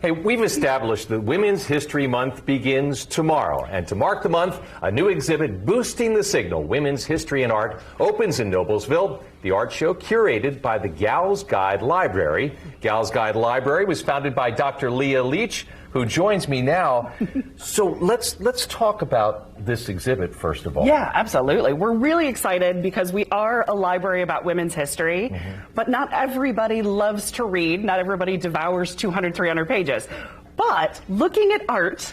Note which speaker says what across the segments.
Speaker 1: Hey, we've established that Women's History Month begins tomorrow. And to mark the month, a new exhibit boosting the signal, Women's History and Art, opens in Noblesville. The art show curated by the Gals Guide Library. Gals Guide Library was founded by Dr. Leah Leach, who joins me now. So let's talk about this exhibit first of all.
Speaker 2: Yeah, absolutely. We're really excited because we are a library about women's history, but not everybody loves to read. Not everybody devours 200, 300 pages. But looking at art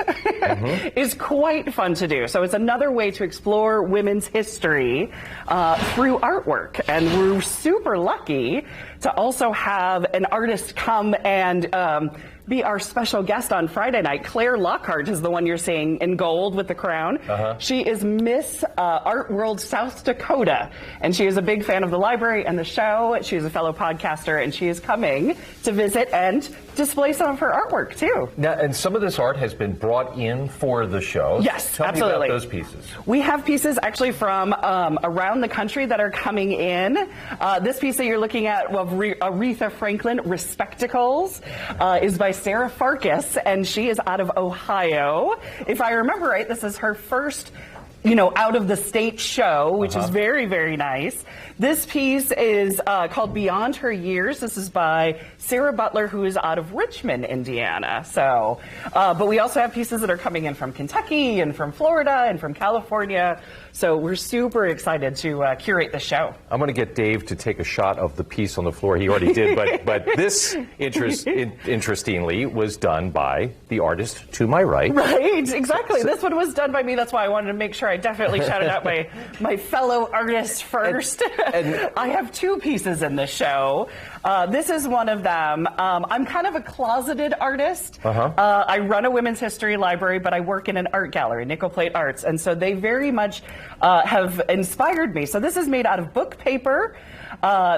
Speaker 2: is quite fun to do. So it's another way to explore women's history through artwork. And we're super lucky to also have an artist come and be our special guest on Friday night. Claire Lockhart is the one you're seeing in gold with the crown. She is Miss Art World South Dakota, and she is a big fan of the library and the show. She is a fellow podcaster, and she is coming to visit and display some of her artwork too.
Speaker 1: Now, and some of this art has been brought in for the show.
Speaker 2: Yes,
Speaker 1: Tell
Speaker 2: absolutely.
Speaker 1: me about those pieces.
Speaker 2: We have pieces actually from around the country that are coming in. This piece that you're looking at of Aretha Franklin, Respectacles, is by Sarah Farkas, and she is out of Ohio. If I remember right, this is her first out of the state show, which is very, very nice. This piece is called Beyond Her Years. This is by Sarah Butler, who is out of Richmond, Indiana. So, but we also have pieces that are coming in from Kentucky and from Florida and from California. So we're super excited to curate the show.
Speaker 1: I'm going to get Dave to take a shot of the piece on the floor. He already did, but this, interestingly, was done by the artist to my right.
Speaker 2: Right, exactly. This one was done by me. That's why I wanted to make sure I definitely shouted out my fellow artists first. And I have two pieces in this show. This is one of them. I'm kind of a closeted artist. I run a women's history library, but I work in an art gallery, Nickel Plate Arts, and so they very much have inspired me. So this is made out of book paper.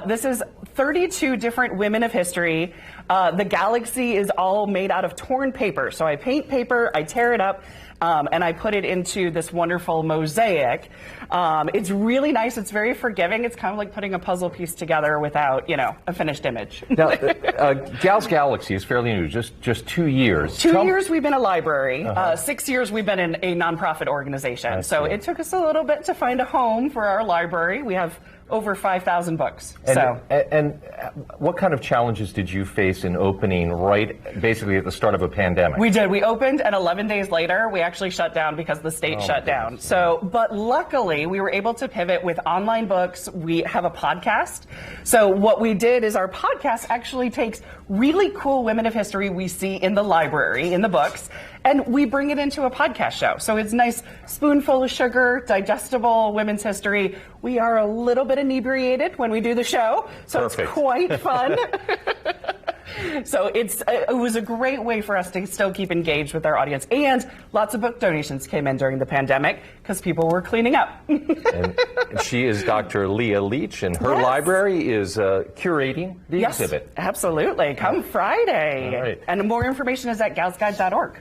Speaker 2: This is 32 different women of history. The galaxy is all made out of torn paper. So I paint paper, I tear it up, and I put it into this wonderful mosaic. It's really nice. It's very forgiving. It's kind of like putting a puzzle piece together without, a finished image.
Speaker 1: Now, Gals Galaxy is fairly new, just 2 years.
Speaker 2: 2 years we've been a library. 6 years we've been in a nonprofit organization. So it took us a little bit to find a home for our library. We have over 5,000 books.
Speaker 1: And what kind of challenges did you face in opening basically at the start of a pandemic?
Speaker 2: We did. We opened, and 11 days later, we actually shut down because the state shut down. So, but luckily, we were able to pivot with online books. We have a podcast. So what we did is our podcast actually takes really cool women of history we see in the library, in the books, and we bring it into a podcast show. So it's nice, spoonful of sugar, digestible women's history. We are a little bit inebriated when we do the show, so It's quite fun. So it was a great way for us to still keep engaged with our audience. And lots of book donations came in during the pandemic because people were cleaning up.
Speaker 1: And she is Dr. Leah Leach, and her library is curating the exhibit.
Speaker 2: Absolutely. Come Friday.
Speaker 1: All right.
Speaker 2: And more information is at galsguide.org.